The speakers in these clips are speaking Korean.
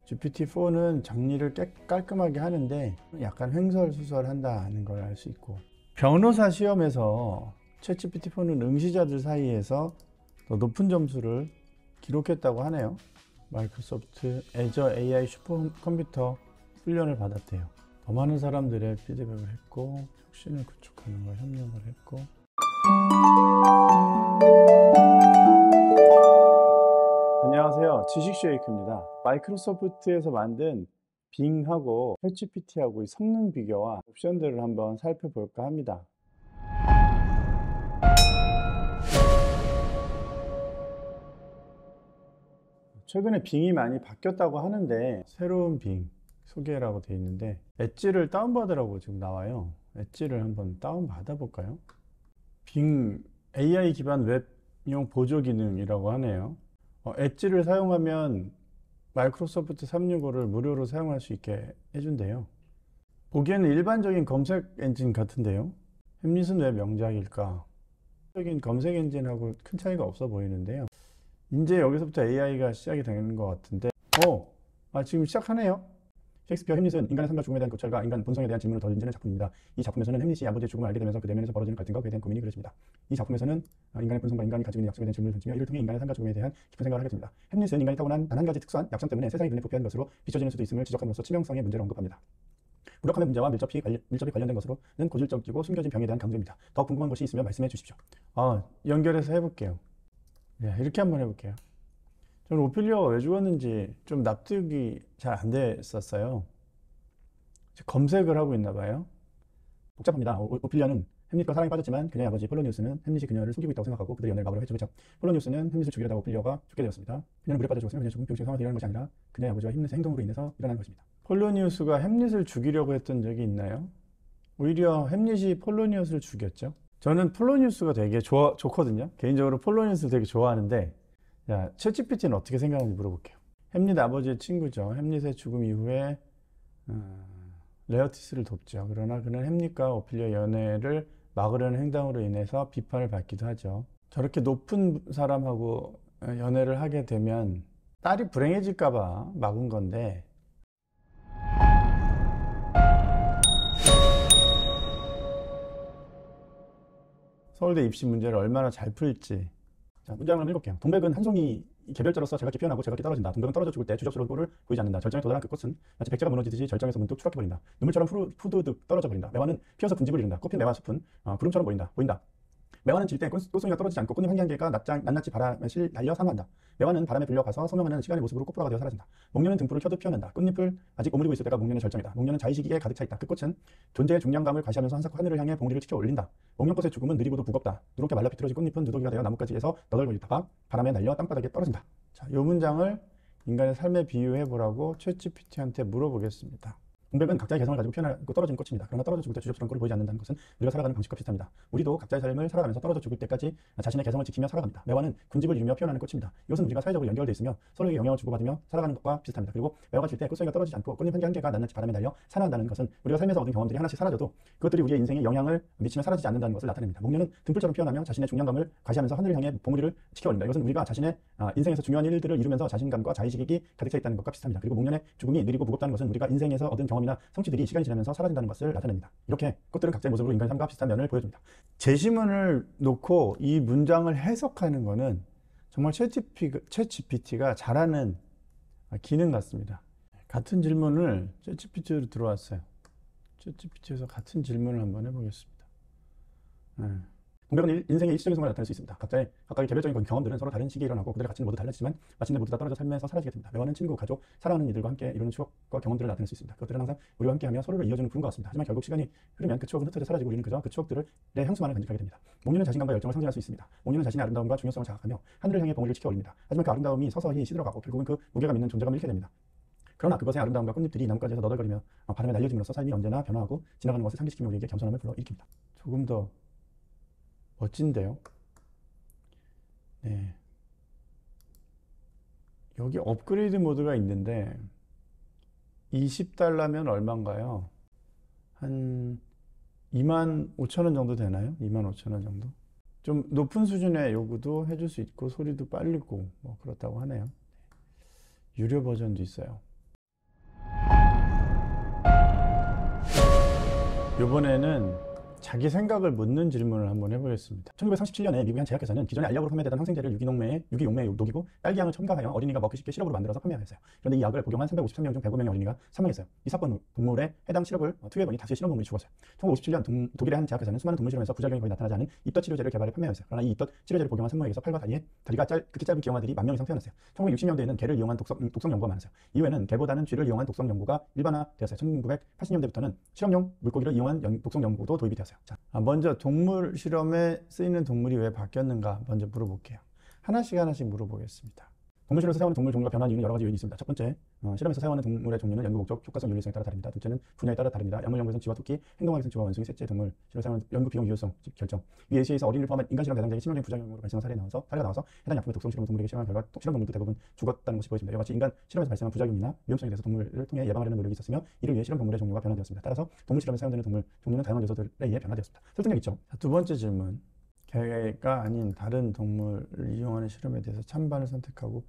GPT-4는 정리를 깔끔하게 하는데 약간 횡설수설한다는 걸 알 수 있고, 변호사 시험에서 챗GPT-4는 응시자들 사이에서 더 높은 점수를 기록했다고 하네요. 마이크로소프트 애저 AI 슈퍼컴퓨터 훈련을 받았대요. 더 많은 사람들의 피드백을 했고, 혁신을 구축하는 걸 협력을 했고. 안녕하세요, 지식쉐이크입니다. 마이크로소프트에서 만든 빙하고 챗GPT하고 이 성능 비교와 옵션들을 한번 살펴볼까 합니다. 최근에 빙이 많이 바뀌었다고 하는데, 새로운 빙 소개라고 되어 있는데 엣지를 다운받으라고 지금 나와요. 엣지를 한번 다운받아 볼까요? 빙 AI 기반 웹용 보조 기능이라고 하네요. 엣지를 사용하면 마이크로소프트 365를 무료로 사용할 수 있게 해준대요. 보기에는 일반적인 검색 엔진 같은데요. 햄릿은 왜 명작일까? 적인 검색 엔진하고 큰 차이가 없어 보이는데요. 이제 여기서부터 AI가 시작이 되는 것 같은데, 지금 시작하네요. 셰익스피어 햄릿은 인간의 삶과 죽음에 대한 고찰과 인간 본성에 대한 질문을 던지는 작품입니다. 이 작품에서는 햄릿이 아버지의 죽음을 알게 되면서 그 내면에서 벌어지는 갈등과 그에 대한 고민이 그려집니다. 이 작품에서는 인간의 본성과 인간이 가지고 있는 약속에 대한 질문을 던지며 이를 통해 인간의 삶과 죽음에 대한 깊은 생각을 하게 됩니다. 햄릿은 인간이 타고난 단 한 가지 특수한 약점 때문에 세상이 눈에 부패한 것으로 비춰지는 수도 있음을 지적함으로써 치명성의 문제를 언급합니다. 무력함의 문제와 밀접히 관련된 것으로는 고질적이고 숨겨진 병에 대한 강조입니다. 더 궁금한 것이 있으면 말씀해 주십시오. 연결해서 해볼게요. 이렇게 한번 해볼게요. 저는 오피리아가 왜 죽었는지 좀 납득이 잘 안 됐었어요. 검색을 하고 있나 봐요. 복잡합니다. 오피리아는 햄릿과 사랑에 빠졌지만 그녀의 아버지 폴로니우스는 햄릿이 그녀를 속이고 있다고 생각하고 그들의 연애를 막으려 해주죠. 폴로니우스는 햄릿을 죽이려다가 오피리아가 죽게 되었습니다. 그녀는 물에 빠져 죽었으며 그녀의 죽음 병식 상황이 일어난 것이 아니라 그녀의 아버지와 햄릿의 행동으로 인해서 일어난 것입니다. 폴로니우스가 햄릿을 죽이려고 했던 적이 있나요? 오히려 햄릿이 폴로니우스를 죽였죠. 저는 폴로니우스가 되게 좋거든요. 개인적으로 폴로니우스를 되게 좋아하는데, 챗GPT는 어떻게 생각하는지 물어볼게요. 햄릿 아버지의 친구죠. 햄릿의 죽음 이후에 레어티스를 돕죠. 그러나 그는 햄릿과 오피리아 연애를 막으려는 행동으로 인해서 비판을 받기도 하죠. 저렇게 높은 사람하고 연애를 하게 되면 딸이 불행해질까봐 막은 건데, 서울대 입시 문제를 얼마나 잘 풀지. 문장을 한번 읽을게요. 동백은 한 송이 개별자로서 즐겁게 피어나고 즐겁게 떨어진다. 동백은 떨어져 죽을 때 주접스러운 꼴을 보이지 않는다. 절정에 도달한 그 꽃은 마치 백제가 무너지듯이 절정에서 문득 추락해버린다. 눈물처럼 후두둑 떨어져 버린다. 매화는 피어서 분집을 이룬다. 꽃핀 매화 숲은 구름처럼 보인다. 매화는 질 때 꽃송이가 떨어지지 않고 꽃잎 한 개가 낱낱이 바람에 날려 사망한다. 매화는 바람에 불려가서 소명하는 시간의 모습으로 꽃보라가 되어 사라진다. 목련은 등불을 켜도 피어난다. 꽃잎을 아직 오므리고 있을 때가 목련의 절정이다. 목련은 자의식에 가득 차 있다. 그 꽃은 존재의 중량감을 과시하면서 한사코 하늘을 향해 봉우리를 치켜 올린다. 목련꽃의 죽음은 느리고도 무겁다. 누렇게 말라 비틀어진 꽃잎은 누더기가 되어 나뭇가지에서 너덜거리다가 바람에 날려 땅바닥에 떨어진다. 이 문장을 인간의 삶에 비유해 보라고 챗GPT한테 물어보겠습니다. 동백은 각자의 개성을 가지고 피어나고 떨어지는 꽃입니다. 그러나 떨어져 죽을 때 주접스러운 꼴을 보이지 않는다는 것은 우리가 살아가는 방식과 비슷합니다. 우리도 각자의 삶을 살아가면서 떨어져 죽을 때까지 자신의 개성을 지키며 살아갑니다. 매화는 군집을 이루며 피어나는 꽃입니다. 이것은 우리가 사회적으로 연결되어 있으며 서로에게 영향을 주고받으며 살아가는 것과 비슷합니다. 그리고 매화가 질 때 꽃송이가 떨어지지 않고 꽃잎 한 개가 낱낱이 바람에 날려 사라진다는 것은 우리가 삶에서 얻은 경험들이 하나씩 사라져도 그것들이 우리의 인생에 영향을 미치며 사라지지 않는다는 것을 나타냅니다. 목련은 등불처럼 피어나며 자신의 중량감을 과시하면서 하늘을 향해 봉우리를 치켜 올린다. 이것은 우리가 자신의 인생에서 중요한 일들을 이루면서 자신감과 자의식이 가득 차 있다는 것과 비슷합니다. 그리고 목련의 죽음이 느리고 무겁다는 것은 우리가 인생에서 얻은 경험이나 성취들이 시간이 지나면서 사라진다는 것을 나타냅니다. 이렇게 꽃들은 각자의 모습으로 인간의 삶과 비슷한 면을 보여줍니다. 제시문을 놓고 이 문장을 해석하는 것은 정말 챗GPT가 잘하는 기능 같습니다. 같은 질문을 챗GPT로 들어왔어요. 챗GPT에서 같은 질문을 한번 해보겠습니다. 동백은 인생의 일시적인 순간에 나타날 수 있습니다. 각각의 개별적인 경험들은 서로 다른 시기에 일어나고 그들의 가치는 모두 달라지지만 마침내 모두 다 떨어져 삶에서 사라지게 됩니다. 매화는 친구, 가족, 사랑하는 이들과 함께 이루는 추억과 경험들을 나타낼 수 있습니다. 그것들은 항상 우리와 함께하며 서로를 이어주는 구름과 같습니다. 하지만 결국 시간이 흐르면 그 추억은 흩어져 사라지고 우리는 그저 그 추억들의 향수만을 간직하게 됩니다. 목련은 자신감과 열정을 상징할 수 있습니다. 목련은 자신의 아름다움과 중요성을 자각하며 하늘을 향해 봉우리를 치켜 올립니다. 하지만 그 아름다움이 서서히 시들어가고 결국은 그 무게감 있는 존재감을 잃게 됩니다. 그러나 그것의 아름다움과 꽃잎들이 나뭇가지에서 너덜거리며 바람에 날려짐으로써 삶이 언제나 변화하고 지나가는 것을 상기시키며 우리에게 겸손함을 불러일으킵니다. 조금 더 멋진데요. 여기 업그레이드 모드가 있는데 $20면 얼마인가요? 한 25,000원 정도 되나요? 25,000원 정도? 좀 높은 수준의 요구도 해줄 수 있고 소리도 빠르고 그렇다고 하네요. 유료 버전도 있어요. 이번에는 자기 생각을 묻는 질문을 한번 해보겠습니다. 1937년에 미국의 한 제약회사는 기존에 알약으로 판매되던 항생제를 유기용매에 녹이고 딸기향을 첨가하여 어린이가 먹기 쉽게 시럽으로 만들어서 판매하였어요. 그런데 이 약을 복용한 353명 중 105명의 어린이가 사망했어요. 이 사건 동물에 해당 시럽을 투여해보니 다수의 실험동물이 죽었어요. 1957년 독일의 한 제약회사는 수많은 동물 실험에서 부작용이 거의 나타나지 않은 입덧 치료제를 개발해 판매하였어요. 그러나 이 입덧 치료제를 복용한 산모에게서 팔과 다리가 극히 짧은 기형아들이 10,000명 이상 태어났어요. 1960년대에는 개를 이용한 독성 연구가 많았어요. 이후에는 개보다는 쥐를 이용한 독성 연구가 일반화되었어요. 1980년대부터는 실험용 물고기를 이용한 독성 연구도 도입이 되었어요. 자, 먼저 동물 실험에 쓰이는 동물이 왜 바뀌었는가 먼저 물어볼게요. 하나씩 물어보겠습니다. 동물 실험에서 사용하는 동물 종류가 변한 이유는 여러 가지 요인이 있습니다. 첫 번째, 실험에서 사용하는 동물의 종류는 연구 목적, 효과성, 윤리성에 따라 다릅니다. 둘째는 분야에 따라 다릅니다. 약물 연구에서는 쥐와 토끼, 행동학에서는 쥐와 원숭이, 셋째 동물 실험에 사용하는 연구 비용 유효성 결정. 이 예시에서 어린이를 포함한 인간 실험 대상자에게 치명적인 부작용으로 발생한 사례가 나와서 해당 약품의 독성 실험을 동물에게 실험한 결과 실험 동물도 대부분 죽었다는 것이 보여집니다. 이와 같이 인간 실험에서 발생한 부작용이나 위험성에 대해서 동물을 통해 예방하려는 노력이 있었으며 이를 위해 실험 동물의 종류가 변화되었습니다. 따라서 동물 실험에 사용되는 동물 종류는 다양한 요소들에 의해 변화되었습니다. 설득력 있죠? 자, 두 번째 질문. 개가 아닌 다른 동물을 이용하는 실험에 대해서 찬반을 선택하고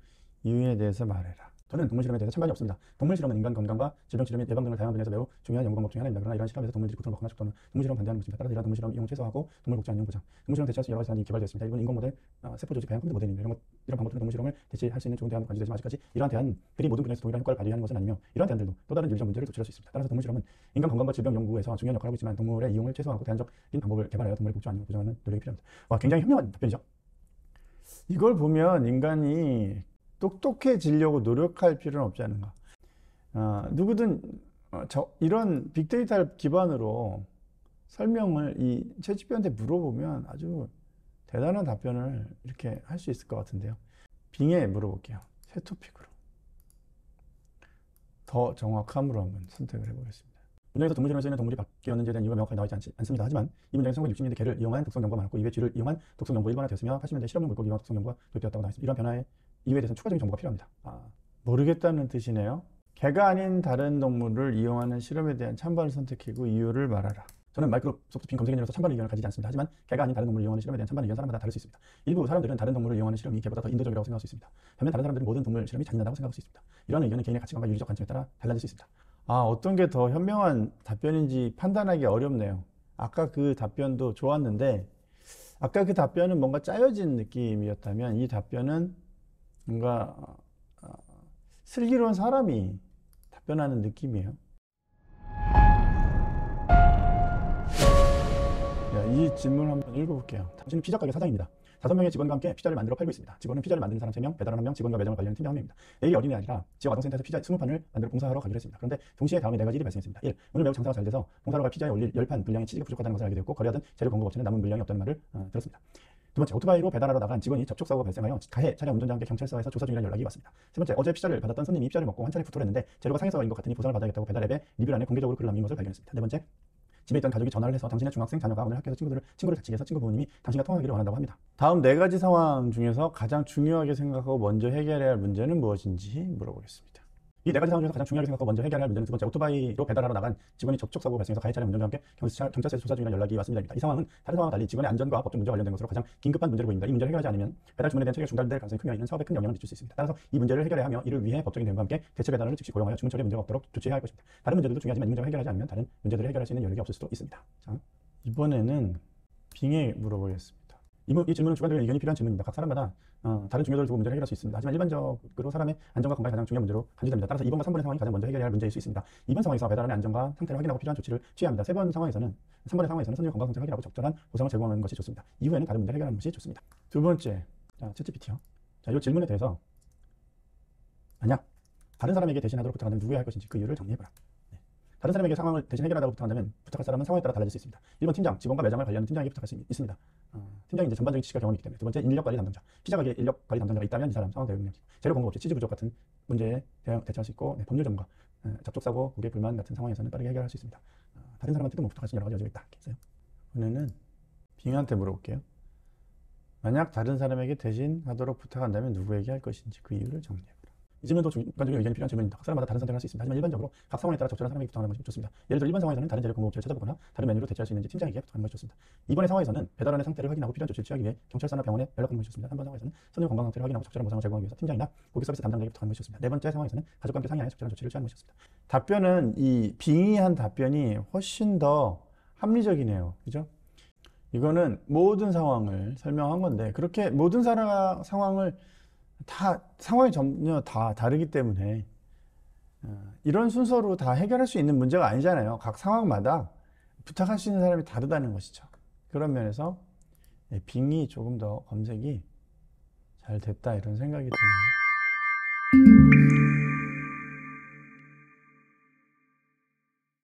이유에 대해서 말해라. 저는 동물 실험에 대해서 찬반이 없습니다. 동물 실험은 인간 건강과 질병 치료 및 예방 등을 다양한 분야에서 매우 중요한 연구 방법 중 하나입니다. 그러나 이러한 실험에서 동물들이 고통을 받거나 죽거나 동물 실험 반대하는 것입니다. 따라서 이러한 동물 실험 이용 최소화하고 동물 복지 안녕 보장. 동물 실험 대체할 수 있는 여러 가지 방안이 개발되었습니다. 일본 인공 모델, 세포 조직 배양 컴퓨터 모델입니다. 이런 방법들은 동물 실험을 대체할 수 있는 좋은 대안으로 간주되지만 아직까지 이러한 대안들이 모든 분야에서 동일한 효과를 발휘하는 것은 아니며 이러한 대안들도 또 다른 윤리적 문제를 도출할 수 있습니다. 따라서 동물 실험은 인간 건강과 질병 연구에서 중요한 역할을 하고 있지만 동물의 이용을 최소화하고 대안적인 방법을 개발하여 동물의 복지 안녕 보장하는 노력이 필요합니다. 와, 굉장히 현명한 답변이죠. 이걸 보면 인간이 똑똑해지려고 노력할 필요는 없지 않은가. 누구든 이런 빅데이터를 기반으로 설명을 이 챗GPT한테 물어보면 아주 대단한 답변을 이렇게 할 수 있을 것 같은데요. 빙에 물어볼게요. 새 토픽으로. 더 정확함으로 한번 선택을 해보겠습니다. 문장에서 동물 실험에 쓰이는 동물이 바뀌었는지에 대한 이유가 명확하게 나와 있지 않습니다. 하지만 이 문장에서 1960년대 개를 이용한 독성 연구가 많았고 이후에 쥐를 이용한 독성 연구가 일반화되었으며 80년대 실험용 물고기 이용한 독성 연구가 도입되었다고 나와 있습니다. 이런 변화의 이유에 대해서는 추가적인 정보가 필요합니다. 모르겠다는 뜻이네요. 개가 아닌 다른 동물을 이용하는 실험에 대한 찬반을 선택하고 이유를 말하라. 저는 마이크로소프트 빙 검색 엔진으로서 찬반 의견을 가지지 않습니다. 하지만 개가 아닌 다른 동물을 이용하는 실험에 대한 찬반 의견은 사람마다 다를 수 있습니다. 일부 사람들은 다른 동물을 이용하는 실험이 개보다 더 인도적이라고 생각할 수 있습니다. 반면 다른 사람들은 모든 동물 실험이 잔인하다고 생각할 수 있습니다. 이러한 의견은 개인의 가치관과 윤리적 관점에 따라 달라질 수 있습니다. 어떤 게 더 현명한 답변인지 판단하기 어렵네요. 아까 그 답변도 좋았는데 아까 그 답변은 뭔가 짜여진 느낌이었다면 이 답변은 뭔가 슬기로운 사람이 답변하는 느낌이에요. 이 질문을 한번 읽어볼게요. 당신은 피자 가게 사장입니다. 5명의 직원과 함께 피자를 만들어 팔고 있습니다. 직원은 피자를 만드는 사람 3명, 배달원 1명, 직원과 매장을 관리하는 팀장 1명입니다. 내일이 어린이날이라 지역 아동센터에서 피자 20판을 만들어 봉사하러 가기로 했습니다. 그런데 동시에 다음에 4가지 일이 발생했습니다. 1. 오늘 매우 장사가 잘 돼서 봉사하러 갈 피자에 올릴 10판 분량의 치즈가 부족하다는 것을 알게 되었고 거래하던 재료 공급 업체는 남은 물량이 없다는 말을 들었습니다. 두 번째, 오토바이로 배달하러 나간 직원이 접촉사고가 발생하여 가해 차량 운전자와 함께 경찰서에서 조사 중이라는 연락이 왔습니다. 세 번째, 어제 피자를 받았던 손님이 피자를 먹고 한 차례 구토를 했는데 재료가 상해서인 것 같으니 보상을 받아야겠다고 배달앱에 리뷰란에 공개적으로 글을 남긴 것을 발견했습니다. 네 번째, 집에 있던 가족이 전화를 해서 당신의 중학생 자녀가 오늘 학교에서 친구를 다치게 해서 친구 부모님이 당신과 통화하기를 원한다고 합니다. 다음 4가지 상황 중에서 가장 중요하게 생각하고 먼저 해결해야 할 문제는 무엇인지 물어보겠습니다. 이 4가지 상황 중에서 가장 중요하게 생각하고 먼저 해결해야 할 문제는 두 번째, 오토바이로 배달하러 나간 직원이 접촉사고가 발생해서 가해 차량 운전자와 함께 경찰서에서 조사 중이라는 연락이 왔습니다입니다. 이 상황은 다른 상황과 달리 직원의 안전과 법적 문제와 관련된 것으로 가장 긴급한 문제로 보입니다. 이 문제를 해결하지 않으면 배달 주문에 대한 체계가 중단될 가능성이 크며 이는 사업에 큰 영향을 미칠 수 있습니다. 따라서 이 문제를 해결해야 하며 이를 위해 법적인 대응과 함께 대체 배달원을 즉시 고용하여 주문 처리에 문제가 없도록 조치해야 할 것입니다. 다른 문제들도 중요하지만 이 문제를 해결하지 않으면 다른 문제들을 해결할 수 있는 여력이 없을 수도 있습니다. 자, 이번에는 빙에 물어보겠습니다. 이 질문은 주관적인 의견이 필요한 질문입니다. 각 사람마다 다른 중요도를 두고 문제를 해결할 수 있습니다. 하지만 일반적으로 사람의 안전과 건강이 가장 중요한 문제로 간주됩니다. 따라서 2번과 3번의 상황이 가장 먼저 해결해야 할 문제일 수 있습니다. 2번 상황에서 배달원의 안전과 상태를 확인하고 필요한 조치를 취해야 합니다. 3번의 상황에서는 손님 건강 상태를 확인하고 적절한 보상을 제공하는 것이 좋습니다. 이후에는 다른 문제를 해결하는 것이 좋습니다. 두 번째, 챗GPT요. 자, 이 질문에 대해서 만약 다른 사람에게 대신하도록 부탁한다면 누구에게 할 것인지 그 이유를 정리해보라. 다른 사람에게 상황을 대신 해결하다고 부탁한다면 부탁할 사람은 상황에 따라 달라질 수 있습니다. 1번 팀장, 직원과 매장을 관리하는 팀장에게 부탁할 수 있습니다. 팀장이 이제 전반적인 지식과 경험이 있기 때문에. 두 번째, 인력 관리 담당자. 피자 가게 인력 관리 담당자가 있다면 이 사람 상황 대응 능력이고 재료 공급 업체, 치즈 부족 같은 문제에 대처할 수 있고 법률 전문가, 접촉 사고, 고객 불만 같은 상황에서는 빠르게 해결할 수 있습니다. 다른 사람한테도 뭐 부탁할 수 있는 여러 가지 여지가 있다. 이렇게 했어요. 이번에는 빙한테 물어볼게요. 만약 다른 사람에게 대신하도록 부탁한다면 누구에게 할 것인지 그 이유를 정리해보라. 이 질문도 주관적인 의견이 필요한 질문입니다. 각 사람마다 다른 선택을 할 수 있습니다. 하지만 일반적으로 각 상황에 따라 적절한 사람에게 부탁하는 것이 좋습니다. 예를 들어 일반 상황에서는 다른 재료 공급 업체를 찾아보거나 다른 메뉴로 대체할 수 있는지 팀장에게 부탁하는 것이 좋습니다. 이번의 상황에서는 배달원의 상태를 확인하고 필요한 조치를 취하기 위해 경찰서나 병원에 연락하는 것이 좋습니다. 3번 상황에서는 손님 건강 상태를 확인하고 적절한 보상을 제공하기 위해서 팀장이나 고객 서비스 담당자에게 부탁하는 것이 좋습니다. 네 번째 상황에서는 가족과 함께 상의하여 적절한 조치를 취하는 것이 좋습니다. 답변은 이 빙의한 답변이 훨씬 더 합리적이네요. 그죠? 이거는 모든 상황을 설명한 건데, 그렇게 모든 상황을 상황이 전혀 다 다르기 때문에 이런 순서로 다 해결할 수 있는 문제가 아니잖아요. 각 상황마다 부탁할 수 있는 사람이 다르다는 것이죠. 그런 면에서 빙이 조금 더 검색이 잘 됐다, 이런 생각이 드네요.